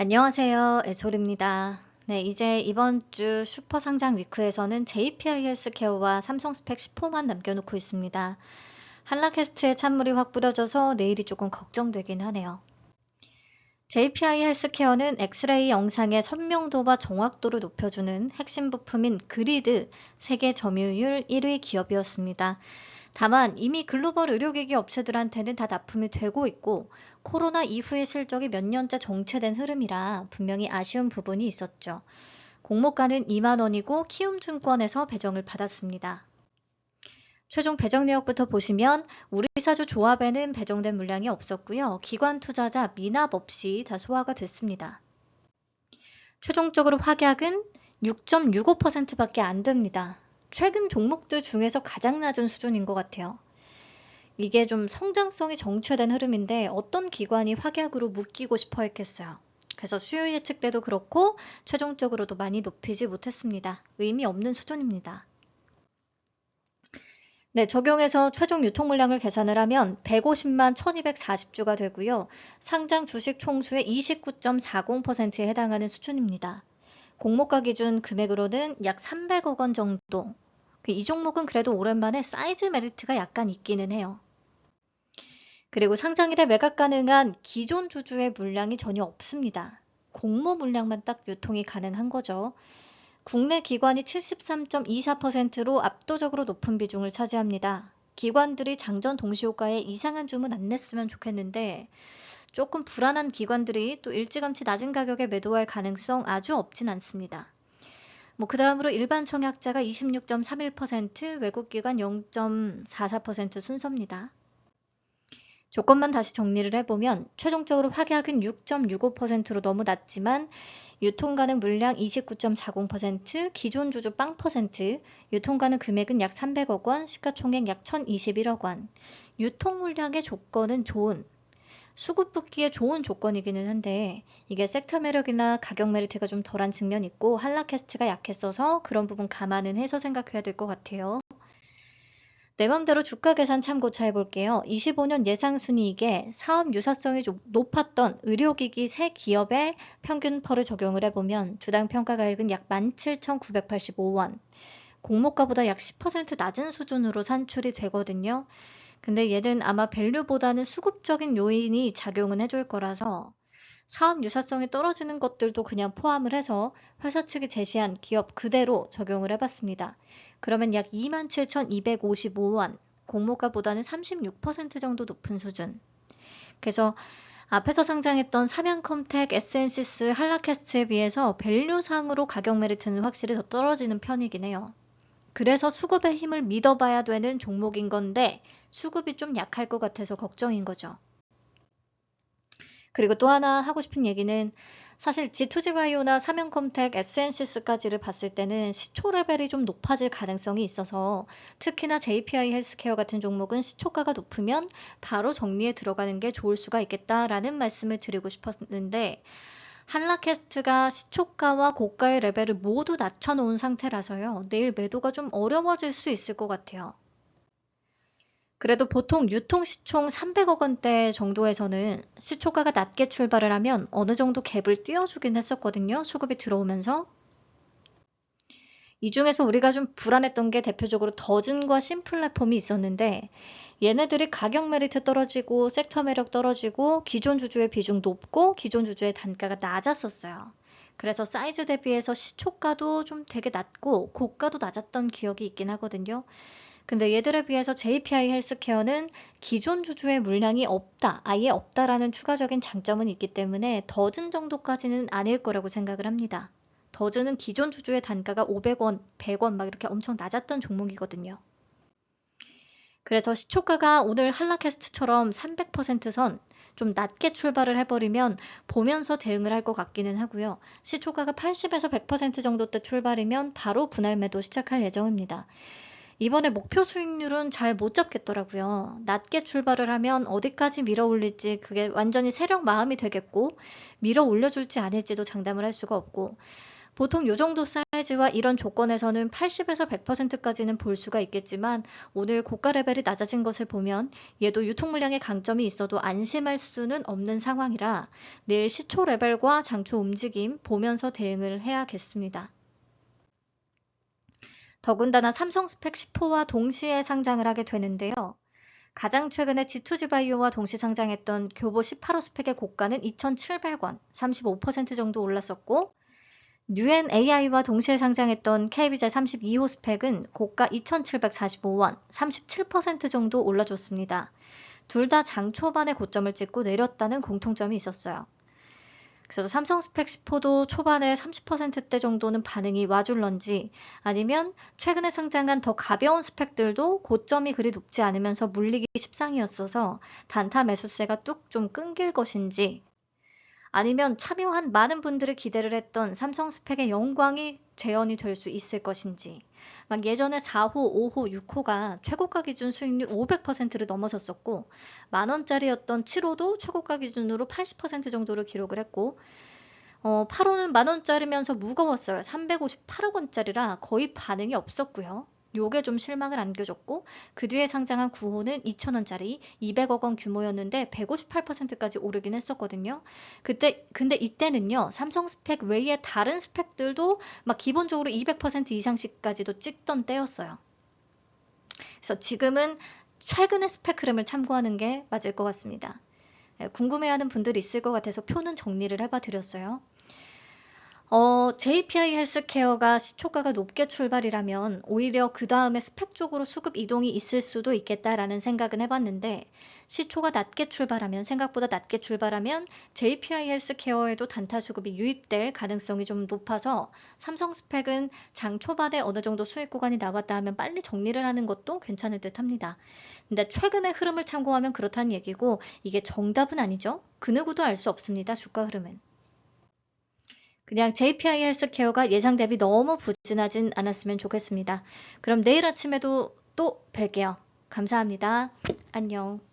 안녕하세요. 에솔입니다. 네, 이제 이번 주 슈퍼 상장 위크에서는 JPI 헬스케어와 삼성 스펙 10호만 남겨놓고 있습니다. 한라캐스트의 찬물이 확 뿌려져서 내일이 조금 걱정되긴 하네요. JPI 헬스케어는 엑스레이 영상의 선명도와 정확도를 높여주는 핵심 부품인 그리드 세계 점유율 1위 기업이었습니다. 다만 이미 글로벌 의료기기 업체들한테는 다 납품이 되고 있고 코로나 이후의 실적이 몇 년째 정체된 흐름이라 분명히 아쉬운 부분이 있었죠. 공모가는 2만 원이고 키움증권에서 배정을 받았습니다. 최종 배정 내역부터 보시면 우리사주 조합에는 배정된 물량이 없었고요. 기관 투자자 미납 없이 다 소화가 됐습니다. 최종적으로 확약은 6.65%밖에 안 됩니다. 최근 종목들 중에서 가장 낮은 수준인 것 같아요. 이게 좀 성장성이 정체된 흐름인데 어떤 기관이 확약으로 묶이고 싶어 했겠어요. 그래서 수요 예측 때도 그렇고 최종적으로도 많이 높이지 못했습니다. 의미 없는 수준입니다. 네, 적용해서 최종 유통 물량을 계산을 하면 150만 1240주가 되고요. 상장 주식 총수의 29.40%에 해당하는 수준입니다. 공모가 기준 금액으로는 약 300억 원 정도. 이 종목은 그래도 오랜만에 사이즈 메리트가 약간 있기는 해요. 그리고 상장일에 매각 가능한 기존 주주의 물량이 전혀 없습니다. 공모 물량만 딱 유통이 가능한 거죠. 국내 기관이 73.24%로 압도적으로 높은 비중을 차지합니다. 기관들이 장전 동시효과에 이상한 주문 안 냈으면 좋겠는데 조금 불안한 기관들이 또 일찌감치 낮은 가격에 매도할 가능성 아주 없진 않습니다. 그 다음으로 일반 청약자가 26.31%, 외국 기관 0.44% 순서입니다. 조건만 다시 정리를 해보면 최종적으로 확약은 6.65%로 너무 낮지만 유통 가능 물량 29.40%, 기존 주주 0%, 유통 가능 금액은 약 300억 원, 시가총액 약 1021억 원. 유통 물량의 조건은 좋은, 수급 붙기에 좋은 조건이기는 한데 이게 섹터 매력이나 가격 메리트가 좀 덜한 측면이 있고 한라캐스트가 약했어서 그런 부분 감안은 해서 생각해야 될 것 같아요. 내 맘대로 주가 계산 참고차 해볼게요. 25년 예상순이익에 사업 유사성이 좀 높았던 의료기기 세 기업의 평균 펄을 적용을 해보면 주당 평가가액은 약 17,985원, 공모가보다 약 10% 낮은 수준으로 산출이 되거든요. 근데 얘는 아마 밸류보다는 수급적인 요인이 작용은 해줄 거라서 사업 유사성이 떨어지는 것들도 그냥 포함을 해서 회사 측이 제시한 기업 그대로 적용을 해봤습니다. 그러면 약 27,255원, 공모가보다는 36% 정도 높은 수준. 그래서 앞에서 상장했던 삼양컴텍, 에센시스, 한라캐스트에 비해서 밸류상으로 가격 메리트는 확실히 더 떨어지는 편이긴 해요. 그래서 수급의 힘을 믿어봐야 되는 종목인 건데 수급이 좀 약할 것 같아서 걱정인 거죠. 그리고 또 하나 하고 싶은 얘기는 사실 G2G바이오나 삼양컴텍, 에센시스까지를 봤을 때는 시초 레벨이 좀 높아질 가능성이 있어서 특히나 JPI 헬스케어 같은 종목은 시초가가 높으면 바로 정리에 들어가는 게 좋을 수가 있겠다라는 말씀을 드리고 싶었는데 한라캐스트가 시초가와 고가의 레벨을 모두 낮춰놓은 상태라서요. 내일 매도가 좀 어려워질 수 있을 것 같아요. 그래도 보통 유통 시총 300억 원대 정도에서는 시초가가 낮게 출발을 하면 어느 정도 갭을 띄워주긴 했었거든요. 수급이 들어오면서. 이 중에서 우리가 좀 불안했던 게 대표적으로 더즌과 신플랫폼이 있었는데 얘네들이 가격 메리트 떨어지고 섹터 매력 떨어지고 기존 주주의 비중 높고 기존 주주의 단가가 낮았었어요. 그래서 사이즈 대비해서 시초가도 좀 되게 낮고 고가도 낮았던 기억이 있긴 하거든요. 근데 얘들에 비해서 JPI 헬스케어는 기존 주주의 물량이 없다, 아예 없다라는 추가적인 장점은 있기 때문에 더즌 정도까지는 아닐 거라고 생각을 합니다. 더즈는 기존 주주의 단가가 500원, 100원 막 이렇게 엄청 낮았던 종목이거든요. 그래서 시초가가 오늘 한라캐스트처럼 300%선 좀 낮게 출발을 해버리면 보면서 대응을 할 것 같기는 하고요. 시초가가 80에서 100% 정도 때 출발이면 바로 분할 매도 시작할 예정입니다. 이번에 목표 수익률은 잘 못 잡겠더라고요. 낮게 출발을 하면 어디까지 밀어 올릴지 그게 완전히 세력 마음이 되겠고 밀어 올려줄지 아닐지도 장담을 할 수가 없고 보통 요 정도 사이즈와 이런 조건에서는 80에서 100%까지는 볼 수가 있겠지만 오늘 고가 레벨이 낮아진 것을 보면 얘도 유통 물량에 강점이 있어도 안심할 수는 없는 상황이라 내일 시초 레벨과 장초 움직임 보면서 대응을 해야겠습니다. 더군다나 삼성 스펙 10호와 동시에 상장을 하게 되는데요. 가장 최근에 G2G바이오와 동시 상장했던 교보 18호 스펙의 고가는 2,700원, 35% 정도 올랐었고 뉴엔 AI와 동시에 상장했던 KB제 32호 스펙은 고가 2,745원, 37% 정도 올라줬습니다. 둘 다 장 초반에 고점을 찍고 내렸다는 공통점이 있었어요. 그래서 삼성 스펙 10호도 초반에 30%대 정도는 반응이 와줄런지 아니면 최근에 상장한 더 가벼운 스펙들도 고점이 그리 높지 않으면서 물리기 십상이었어서 단타 매수세가 뚝 좀 끊길 것인지 아니면 참여한 많은 분들이 기대를 했던 삼성 스펙의 영광이 재현이 될 수 있을 것인지 막 예전에 4호, 5호, 6호가 최고가 기준 수익률 500%를 넘어섰었고 만원짜리였던 7호도 최고가 기준으로 80% 정도를 기록을 했고 8호는 만원짜리면서 무거웠어요. 358억 원짜리라 거의 반응이 없었고요. 요게 좀 실망을 안겨줬고 그 뒤에 상장한 9호는 2,000원짜리 200억 원 규모였는데 158%까지 오르긴 했었거든요. 근데 이때는요. 삼성 스펙 외에 다른 스펙들도 막 기본적으로 200% 이상씩까지도 찍던 때였어요. 그래서 지금은 최근의 스펙 흐름을 참고하는 게 맞을 것 같습니다. 궁금해하는 분들이 있을 것 같아서 표는 정리를 해봐 드렸어요. JPI 헬스케어가 시초가가 높게 출발이라면 오히려 그 다음에 스펙 쪽으로 수급 이동이 있을 수도 있겠다라는 생각은 해봤는데 시초가 낮게 출발하면 생각보다 낮게 출발하면 JPI 헬스케어에도 단타 수급이 유입될 가능성이 좀 높아서 삼성 스펙은 장 초반에 어느 정도 수익 구간이 나왔다 하면 빨리 정리를 하는 것도 괜찮을 듯 합니다. 근데 최근의 흐름을 참고하면 그렇다는 얘기고 이게 정답은 아니죠. 그 누구도 알 수 없습니다. 주가 흐름은. 그냥 JPI 헬스케어가 예상 대비 너무 부진하진 않았으면 좋겠습니다. 그럼 내일 아침에도 또 뵐게요. 감사합니다. 안녕.